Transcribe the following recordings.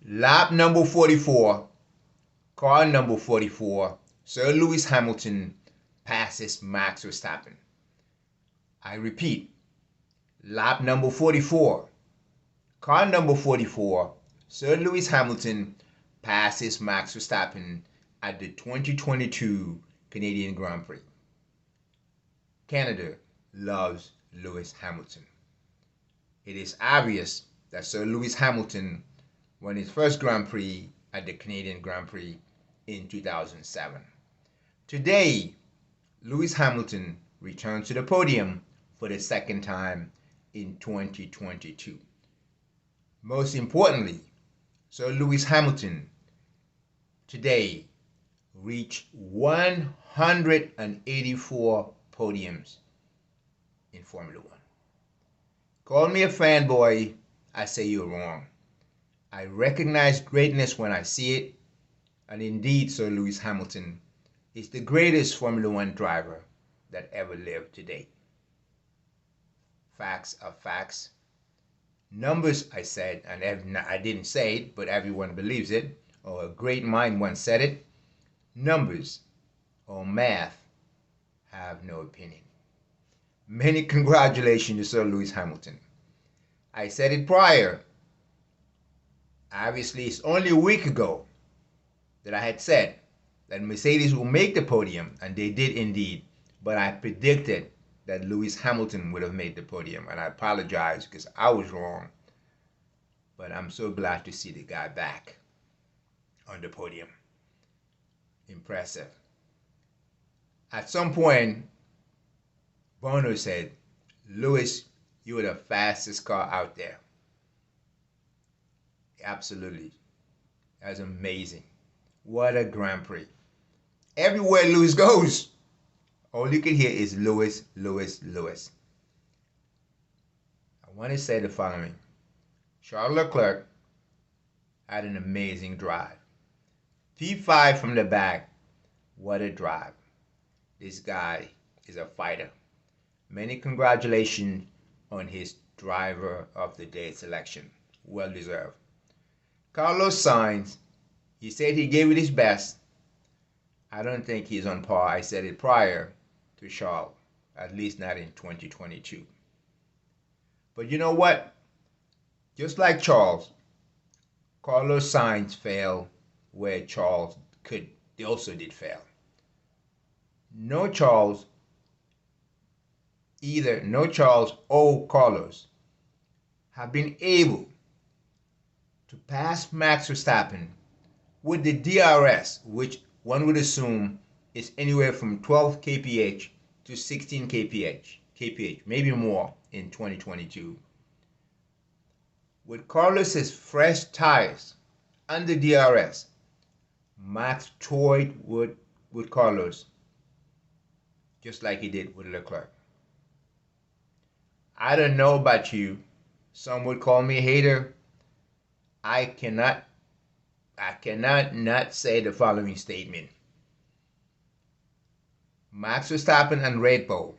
Lap number 44, car number 44, Sir Lewis Hamilton passes Max Verstappen. I repeat, lap number 44, car number 44, Sir Lewis Hamilton passes Max Verstappen at the 2022 Canadian Grand Prix. Canada loves Lewis Hamilton. It is obvious that Sir Lewis Hamilton won his first Grand Prix at the Canadian Grand Prix in 2007. Today, Lewis Hamilton returns to the podium for the second time in 2022. Most importantly, Sir Lewis Hamilton today reached 184 podiums in Formula One. Call me a fanboy, I say you're wrong. I recognize greatness when I see it, and indeed Sir Lewis Hamilton is the greatest Formula One driver that ever lived today. Facts are facts. Numbers, I said, and I didn't say it, but everyone believes it, or a great mind once said it. Numbers or math have no opinion. Many congratulations to Sir Lewis Hamilton. I said it prior. Obviously, it's only a week ago that I had said that Mercedes will make the podium, and they did indeed. But I predicted that Lewis Hamilton would have made the podium, and I apologize because I was wrong. But I'm so glad to see the guy back on the podium. Impressive. At some point, Bono said, "Lewis, you were the fastest car out there." Absolutely. That's amazing. What a Grand Prix. Everywhere Lewis goes, all you can hear is Lewis, Lewis, Lewis. I want to say the following. Charles Leclerc had an amazing drive. P5 from the back. What a drive. This guy is a fighter. Many congratulations on his driver of the day selection. Well deserved. Carlos Sainz, he said he gave it his best. I don't think he's on par. I said it prior to Charles, at least not in 2022. But you know what? Just like Charles, Carlos Sainz failed where Charles could. They also did fail. No Charles or Carlos have been able to pass Max Verstappen with the DRS, which one would assume is anywhere from 12 kph to 16 kph, maybe more in 2022. With Carlos's fresh tires and the DRS, Max toyed with Carlos just like he did with Leclerc. I don't know about you. Some would call me a hater. I cannot not say the following statement. Max Verstappen and Red Bull,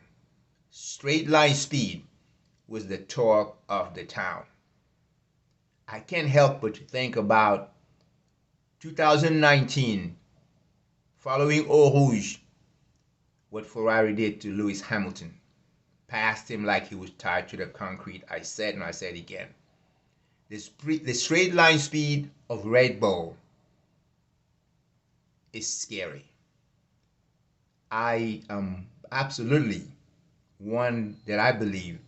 straight line speed was the talk of the town. I can't help but to think about 2019, following Eau Rouge, what Ferrari did to Lewis Hamilton. Passed him like he was tied to the concrete. I said and I said again. The straight line speed of Red Bull is scary. I am absolutely one that I believe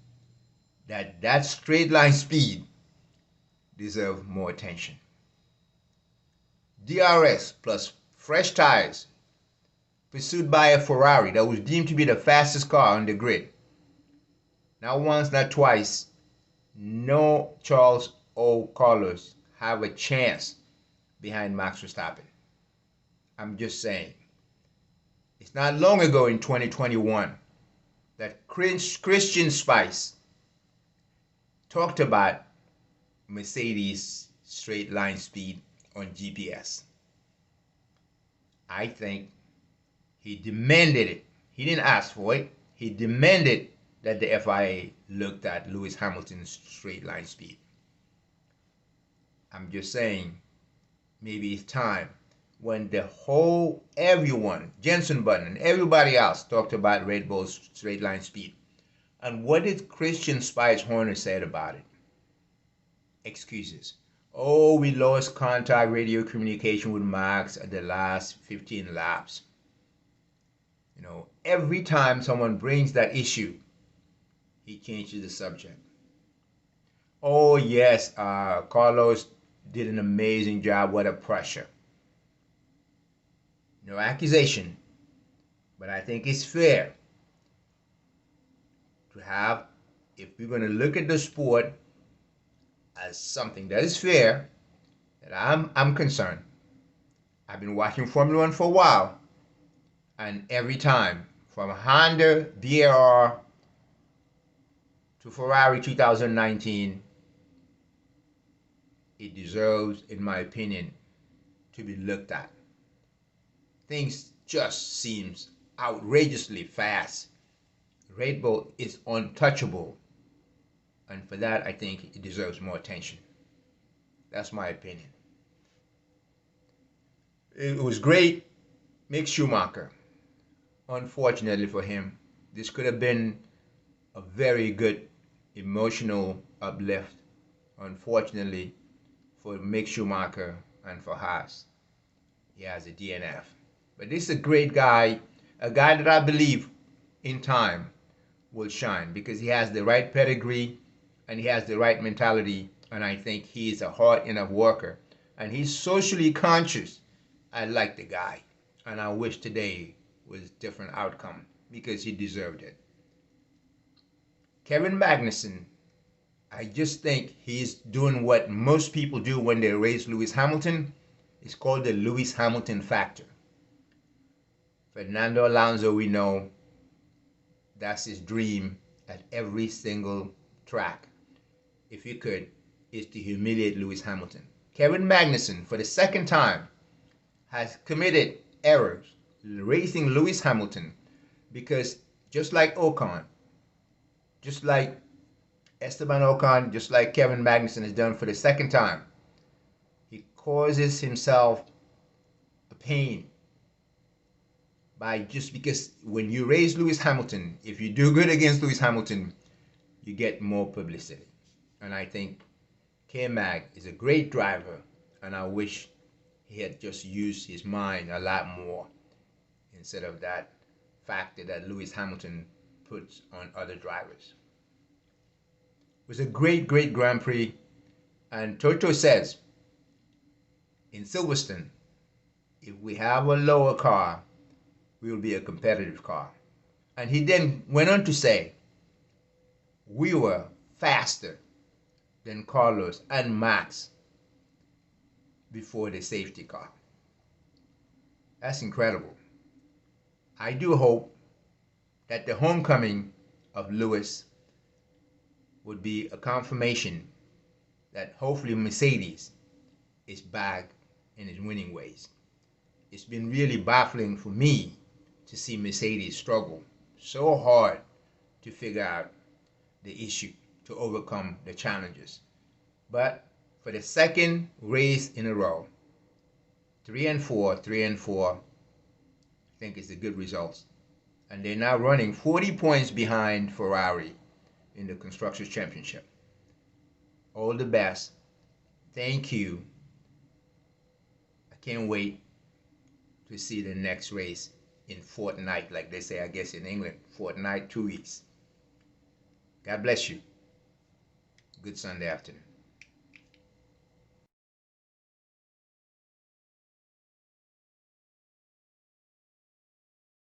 that straight line speed deserves more attention. DRS plus fresh tires pursued by a Ferrari that was deemed to be the fastest car on the grid. Not once, not twice, no Charles or Carlos have a chance behind Max Verstappen. I'm just saying. It's not long ago in 2021 that Christian Spice talked about Mercedes straight line speed on GPS. I think he demanded it. He didn't ask for it. He demanded that the FIA looked at Lewis Hamilton's straight line speed. I'm just saying, maybe it's time when everyone, Jensen Button and everybody else talked about Red Bull's straight line speed. And what did Christian Spice Horner said about it? Excuses. Oh, we lost contact radio communication with Max at the last 15 laps. You know, every time someone brings that issue, he changes the subject. Oh, yes, Carlos did an amazing job. What a pressure. No accusation, but I think it's fair to have, if we're going to look at the sport as something that is fair, that I'm concerned. I've been watching Formula One for a while, and every time, from Honda BAR to Ferrari 2019, it deserves, in my opinion, to be looked at. Things just seems outrageously fast. Red Bull is untouchable, and for that I think it deserves more attention. That's my opinion. It was great. Mick Schumacher, unfortunately for him, this could have been a very good emotional uplift. Unfortunately for Mick Schumacher and for Haas, he has a DNF. But this is a great guy, a guy that I believe in time will shine because he has the right pedigree and he has the right mentality, and I think he's a hard enough worker and he's socially conscious. I like the guy, and I wish today was a different outcome because he deserved it. Kevin Magnussen, I just think he's doing what most people do when they race Lewis Hamilton. It's called the Lewis Hamilton factor. Fernando Alonso, we know that's his dream at every single track, if he could, is to humiliate Lewis Hamilton. Kevin Magnussen, for the second time, has committed errors racing Lewis Hamilton because just like Ocon, just like Esteban Ocon, just like Kevin Magnussen has done for the second time, he causes himself a pain by just because when you race Lewis Hamilton, if you do good against Lewis Hamilton, you get more publicity. And I think K-Mag is a great driver, and I wish he had just used his mind a lot more instead of that factor that Lewis Hamilton puts on other drivers. It was a great, great Grand Prix, and Toto says in Silverstone, if we have a lower car, we will be a competitive car. And he then went on to say, we were faster than Carlos and Max before the safety car. That's incredible. I do hope that the homecoming of Lewis would be a confirmation that hopefully Mercedes is back in its winning ways. It's been really baffling for me to see Mercedes struggle so hard to figure out the issue, to overcome the challenges. But for the second race in a row, 3 and 4, I think it's a good result. And they're now running 40 points behind Ferrari in the Constructors' Championship. All the best. Thank you. I can't wait to see the next race in fortnight, like they say, I guess in England, fortnight, 2 weeks. God bless you. Good Sunday afternoon.